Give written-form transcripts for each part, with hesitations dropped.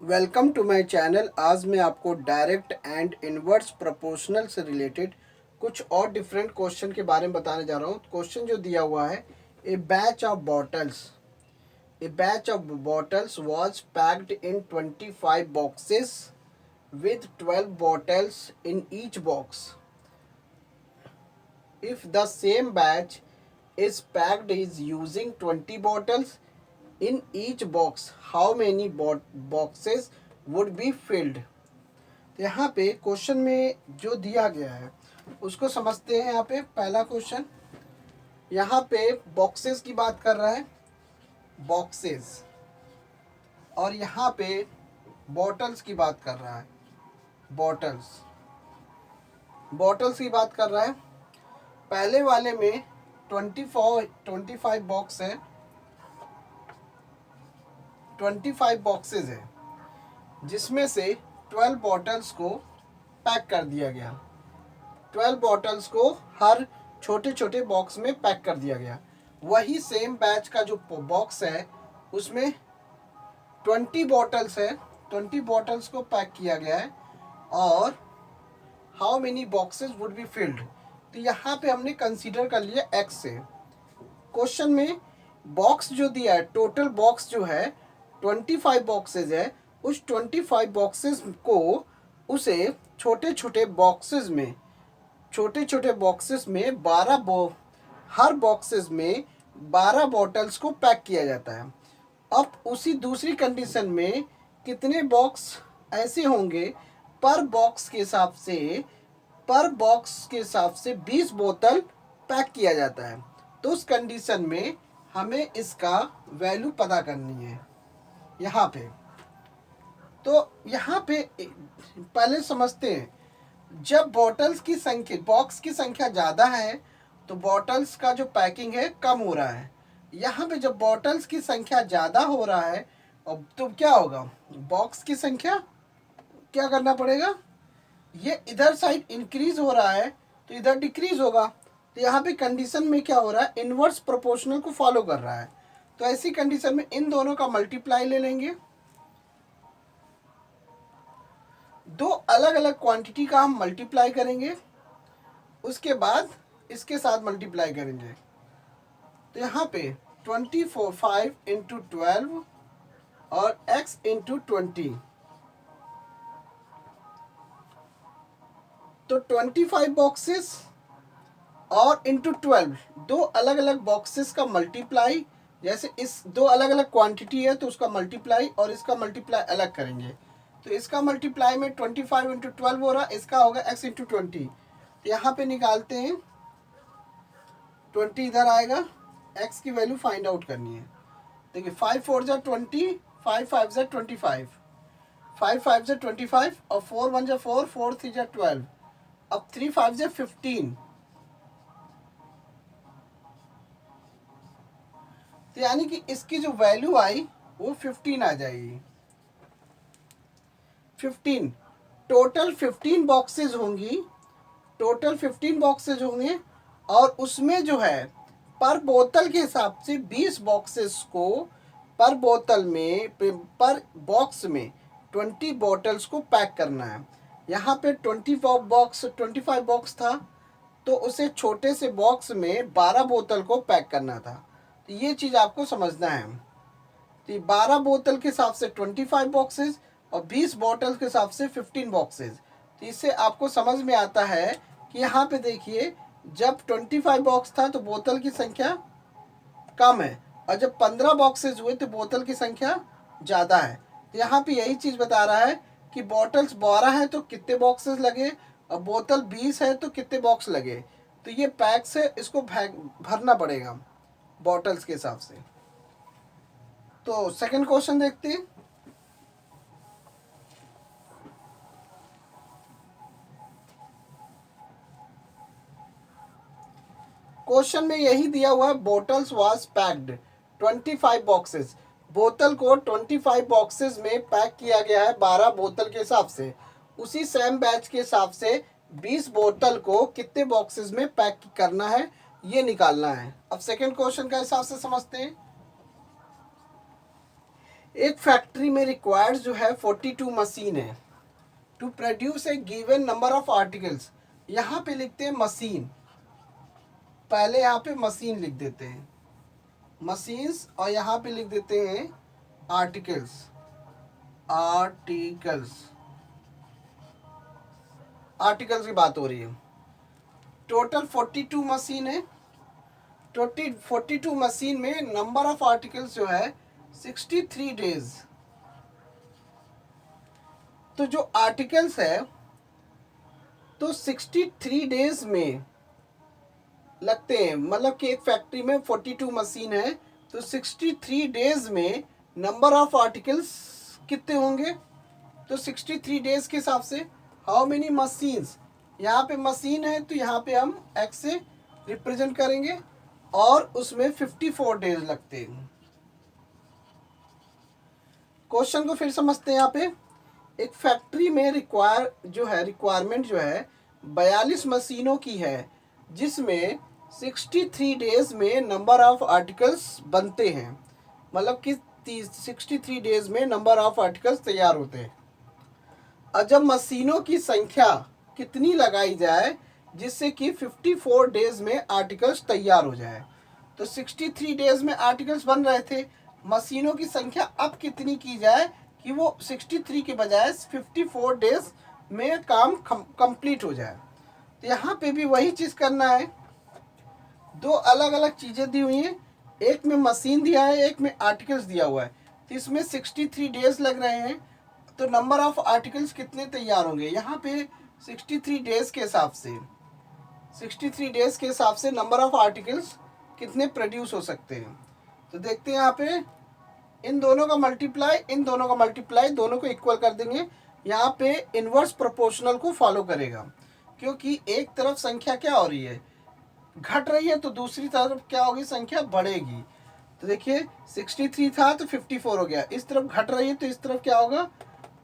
Welcome to my channel. आज मैं आपको डायरेक्ट एंड इनवर्स प्रोपोर्शनल से रिलेटेड कुछ और डिफरेंट क्वेश्चन के बारे में बताने जा रहा हूँ। क्वेश्चन जो दिया हुआ है, a batch of bottles was packed in 25 boxes with 12 bottles in each box. If the same batch is packed is using 20 bottles in each box, how many boxes would be filled? तो यहाँ पे question में जो दिया गया है उसको समझते हैं। यहाँ पे पहला क्वेश्चन, यहाँ पे बॉक्सेस की बात कर रहा है, बॉक्सेस, और यहाँ पे बॉटल्स की बात कर रहा है, बॉटल्स की बात कर रहा है। पहले वाले में 25 बॉक्स है, 25 बॉक्सेस है, जिसमें से 12 बॉटल्स को पैक कर दिया गया। 12 बॉटल्स को हर छोटे छोटे बॉक्स में पैक कर दिया गया। वही सेम बैच का जो बॉक्स है उसमें 20 बॉटल्स है, 20 बॉटल्स को पैक किया गया है। और how many boxes would be filled, तो यहाँ पे हमने कंसीडर कर लिया एक्स से। क्वेश्चन में बॉक्स जो दिया है, टोटल बॉक्स जो है 25 बॉक्सेस है, उस 25 बॉक्सेस को उसे छोटे छोटे बॉक्सेस में 12 हर बॉक्सेस में 12 बॉटल्स को पैक किया जाता है। अब उसी दूसरी कंडीशन में कितने बॉक्स ऐसे होंगे, पर बॉक्स के हिसाब से 20 बोतल पैक किया जाता है। तो उस कंडीशन में हमें इसका वैल्यू पता करनी है यहाँ पे। तो यहाँ पे पहले समझते हैं, जब बॉक्स की संख्या ज़्यादा है तो बॉटल्स का जो पैकिंग है कम हो रहा है। यहाँ पे जब बॉटल्स की संख्या ज़्यादा हो रहा है तो क्या होगा, बॉक्स की संख्या क्या करना पड़ेगा, ये इधर साइड इंक्रीज हो रहा है तो इधर डिक्रीज होगा। तो यहाँ पे कंडीशन में क्या हो रहा है, इनवर्स प्रोपोर्शनल को फॉलो कर रहा है। तो ऐसी कंडीशन में इन दोनों का मल्टीप्लाई ले लेंगे, दो अलग अलग क्वांटिटी का हम मल्टीप्लाई करेंगे, उसके बाद इसके साथ मल्टीप्लाई करेंगे। तो यहाँ पे 5 इंटू 12 और x इंटू 20, तो 25 बॉक्सेस और इंटू 12, दो अलग अलग बॉक्सेस का मल्टीप्लाई। जैसे इस दो अलग अलग क्वांटिटी है तो उसका मल्टीप्लाई और इसका मल्टीप्लाई अलग करेंगे। तो इसका मल्टीप्लाई में 25 इंटू 12 हो रहा, इसका होगा x इंटू 20। तो यहाँ पे निकालते हैं, 20 इधर आएगा, x की वैल्यू फाइंड आउट करनी है। देखिए 5 4 जा 20, 5 5 जा 25, 5 5 जा 25 और 4 1 जा 4, 4 3 जा 12, अब 3 5 जा 15। तो यानी कि इसकी जो वैल्यू आई वो 15 आ जाएगी। 15 टोटल 15 बॉक्सेस होंगी, और उसमें जो है पर बोतल के हिसाब से 20 बॉक्सेस को पर बॉक्स में 20 बॉटल्स को पैक करना है। यहाँ पे 25 बॉक्स था तो उसे छोटे से बॉक्स में 12 बोतल को पैक करना था। तो ये चीज़ आपको समझना है। तो 12 बोतल के हिसाब से 25 बॉक्सेस और 20 बॉटल के हिसाब से 15 बॉक्सेस। तो इससे आपको समझ में आता है कि यहाँ पे देखिए, जब 25 बॉक्स था तो बोतल की संख्या कम है, और जब 15 बॉक्सेस हुए तो बोतल की संख्या ज़्यादा है। तो यहाँ पे यही चीज़ बता रहा है कि बॉटल्स 12 है तो कितने बॉक्सेस लगे, और बोतल 20 है तो कितने बॉक्स लगे। तो ये पैक से इसको भरना पड़ेगा बॉटल्स के हिसाब से। तो सेकंड क्वेश्चन देखते हैं। क्वेश्चन में यही दिया हुआ है, बोटल्स वाज पैक्ड 25 बॉक्सेस, बोतल को 25 बॉक्सेस में पैक किया गया है 12 बोतल के हिसाब से। उसी सेम बैच के हिसाब से 20 बोतल को कितने बॉक्सेस में पैक करना है ये निकालना है। अब सेकंड क्वेश्चन का हिसाब से समझते हैं। एक फैक्ट्री में रिक्वायर्ड जो है 42 मशीन है to produce a given number of articles. यहाँ पे लिखते हैं मशीन, पहले यहाँ पे मशीन लिख देते हैं मशीन्स, और यहाँ पे लिख देते हैं आर्टिकल्स। आर्टिकल्स की बात हो रही है। टोटल 42 मशीन है। 42 मशीन में नंबर ऑफ आर्टिकल्स जो है 63 डेज। तो जो आर्टिकल्स है तो 63 डेज में लगते हैं, मतलब कि एक फैक्ट्री में 42 मशीन है तो 63 डेज में नंबर ऑफ आर्टिकल्स कितने होंगे? तो 63 डेज के हिसाब से हाउ मेनी मशीन्स, यहाँ पे मशीन है तो यहाँ पे हम एक्स से रिप्रेजेंट करेंगे और उसमें 54 डेज लगते हैं। क्वेश्चन को फिर समझते हैं। यहाँ पे एक फैक्ट्री में रिक्वायरमेंट जो है 42 मशीनों की है, जिसमें 63 डेज में नंबर ऑफ आर्टिकल्स बनते हैं, मतलब कि 63 डेज में नंबर ऑफ आर्टिकल्स तैयार होते हैं। और जब मशीनों की संख्या कितनी लगाई जाए जिससे कि 54 डेज में आर्टिकल्स तैयार हो जाए? तो 63 डेज में आर्टिकल्स बन रहे थे, मशीनों की संख्या अब कितनी की जाए कि वो 63 के बजाय 54 डेज में काम कंप्लीट हो जाए? तो यहाँ पे भी वही चीज़ करना है। दो अलग अलग चीज़ें दी हुई हैं, एक में मशीन दिया है, एक में आर्टिकल्स दिया हुआ है। तो इसमें 63 डेज लग रहे हैं, तो नंबर ऑफ आर्टिकल्स कितने तैयार होंगे? यहाँ पे 63 डेज के हिसाब से 63 डेज के हिसाब से नंबर ऑफ आर्टिकल्स कितने प्रोड्यूस हो सकते हैं? तो देखते हैं यहाँ पे इन दोनों का मल्टीप्लाई, इन दोनों का मल्टीप्लाई, दोनों को इक्वल कर देंगे। यहाँ पे इन्वर्स प्रोपोर्शनल को फॉलो करेगा, क्योंकि एक तरफ संख्या क्या हो रही है, घट रही है, तो दूसरी तरफ क्या होगी, संख्या बढ़ेगी। तो देखिए 63 था तो 54 हो गया, इस तरफ घट रही है तो इस तरफ क्या होगा,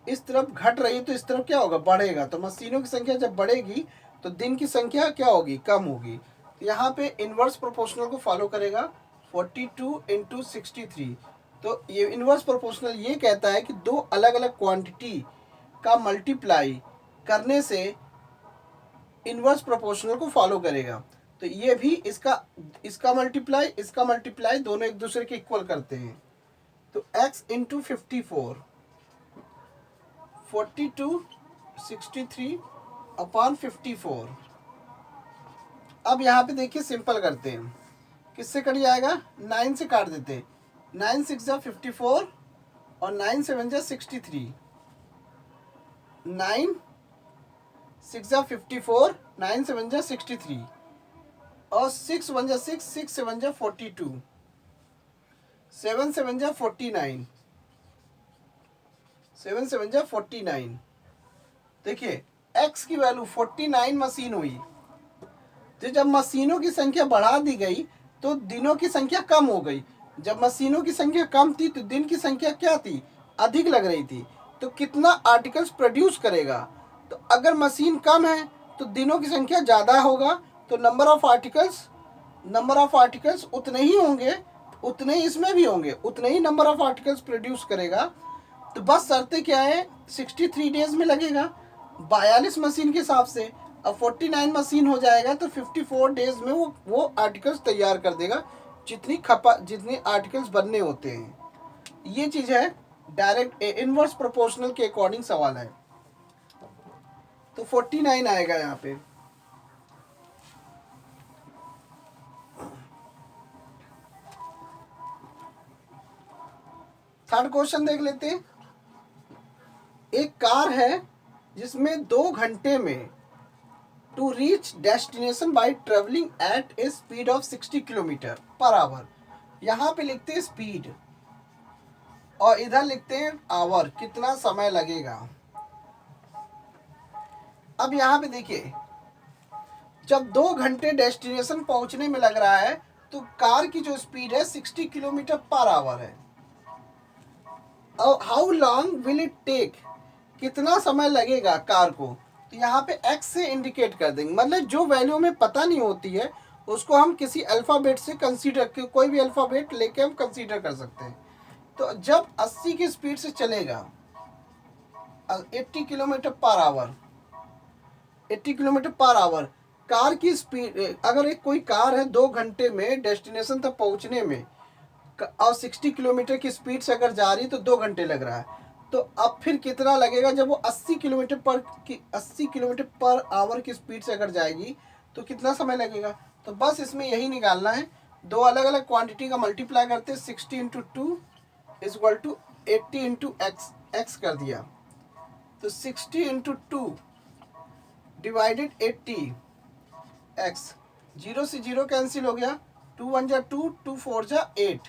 इस तरफ घट रही है तो इस तरफ क्या होगा, बढ़ेगा। तो मशीनों की संख्या जब बढ़ेगी तो दिन की संख्या क्या होगी, कम होगी। तो यहाँ पे इन्वर्स प्रोपोर्शनल को फॉलो करेगा 42 इंटू 63। तो ये इन्वर्स प्रोपोर्शनल ये कहता है कि दो अलग अलग क्वांटिटी का मल्टीप्लाई करने से इन्वर्स प्रोपोर्शनल को फॉलो करेगा। तो ये भी इसका मल्टीप्लाई दोनों एक दूसरे के इक्वल करते हैं। तो x इंटू 54, 42 63 अपॉन 54। अब यहाँ पे देखिए सिंपल करते हैं, किससे कट जाएगा, 9 से काट देते हैं। 9 6 जा 54 और 9 7 जा 63। 9 6 जा 54, 9 7 जा 63 और 6 1 जा 6, 6 7 जा 42, 7 7 जा 49, 7 7 जा 49। देखिए x की वैल्यू 49 मशीन हुई। तो जब मशीनों की संख्या बढ़ा दी गई तो दिनों की संख्या कम हो गई। जब मशीनों की संख्या कम थी तो दिन की संख्या क्या थी, अधिक लग रही थी। तो कितना आर्टिकल्स प्रोड्यूस करेगा? तो अगर मशीन कम है तो दिनों की संख्या ज़्यादा होगा, तो नंबर ऑफ आर्टिकल्स उतने ही होंगे, उतने ही इसमें भी होंगे, उतने ही नंबर ऑफ आर्टिकल्स प्रोड्यूस करेगा। तो बस शर्तें क्या है, 63 डेज में लगेगा 42 मशीन के हिसाब से। अब 49 मशीन हो जाएगा तो 54 डेज में वो आर्टिकल्स तैयार कर देगा, जितनी आर्टिकल्स बनने होते हैं। ये चीज़ है, डायरेक्ट इनवर्स प्रोपोर्शनल के अकॉर्डिंग सवाल है। तो 49 आएगा यहाँ पे। थर्ड क्वेश्चन देख लेते हैं। एक कार है जिसमें 2 घंटे में to reach destination by travelling at a speed of 60 kilometre per hour. यहाँ पे लिखते हैं स्पीड और इधर लिखते हैं आवर, कितना समय लगेगा। अब यहाँ पे देखिए, जब 2 घंटे डेस्टिनेशन पहुंचने में लग रहा है तो कार की जो स्पीड है 60 किलोमीटर पर आवर है। How long will it take, कितना समय लगेगा कार को। तो यहाँ पे x से इंडिकेट कर देंगे, मतलब जो वैल्यू हमें पता नहीं होती है उसको हम किसी अल्फ़ाबेट से कंसीडर, कोई भी अल्फ़ाबेट लेके हम कंसीडर कर सकते हैं। तो जब 80 की स्पीड से चलेगा 80 kilometre per our, 80 kilometre per our car की स्पीड, अगर एक कोई कार है 2 घंटे में डेस्टिनेशन तक पहुंचने में और 60 किलोमीटर की स्पीड से अगर जा रही तो 2 घंटे लग रहा है, तो अब फिर कितना लगेगा जब वो 80 किलोमीटर पर आवर की स्पीड से अगर जाएगी तो कितना समय लगेगा। तो बस इसमें यही निकालना है, दो अलग अलग क्वांटिटी का मल्टीप्लाई करते, 60 into two is equal to 80 into X कर दिया, तो 60 into two divided 80 X, zero से जीरो कैंसिल हो गया, 2 1 जा 2, 2 4 जा 8,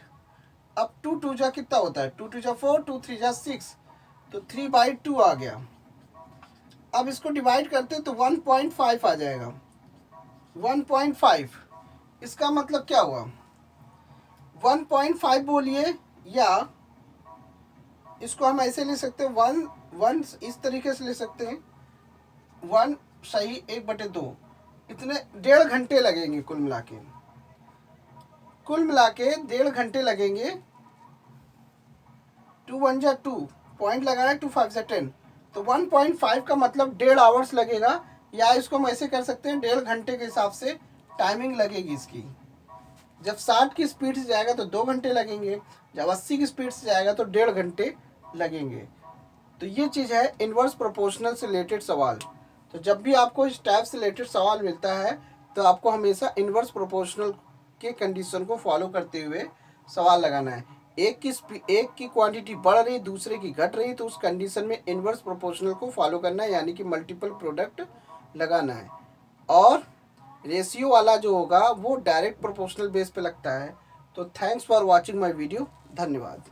अब 2 2 जा कितना होता है, 2 2 जा 4, 2 3 जा 6, तो 3/2 आ गया। अब इसको डिवाइड करते तो 1.5 आ जाएगा, 1.5। इसका मतलब क्या हुआ, 1.5 बोलिए, या इसको हम ऐसे ले सकते हैं, 1 इस तरीके से ले सकते हैं, 1 सही 1/2, इतने 1.5 घंटे लगेंगे कुल मिला के 1.5 घंटे लगेंगे। 2 1 जा 2, पॉइंट लगाया, 2 5 जा 10, तो 1.5 का मतलब 1.5 आवर्स लगेगा, या इसको हम ऐसे कर सकते हैं 1.5 घंटे के हिसाब से टाइमिंग लगेगी इसकी। जब 60 की स्पीड से जाएगा तो 2 घंटे लगेंगे, जब 80 की स्पीड से जाएगा तो 1.5 घंटे लगेंगे। तो ये चीज़ है इन्वर्स प्रोपोर्शनल से रिलेटेड सवाल। तो जब भी आपको इस टाइप से रिलेटेड सवाल मिलता है तो आपको हमेशा इन्वर्स प्रोपोर्शनल के कंडीशन को फॉलो करते हुए सवाल लगाना है। एक की क्वांटिटी बढ़ रही, दूसरे की घट रही, तो उस कंडीशन में इन्वर्स प्रोपोर्शनल को फॉलो करना है, यानी कि मल्टीपल प्रोडक्ट लगाना है। और रेशियो वाला जो होगा वो डायरेक्ट प्रोपोर्शनल बेस पे लगता है। तो thanks for watching my video, धन्यवाद।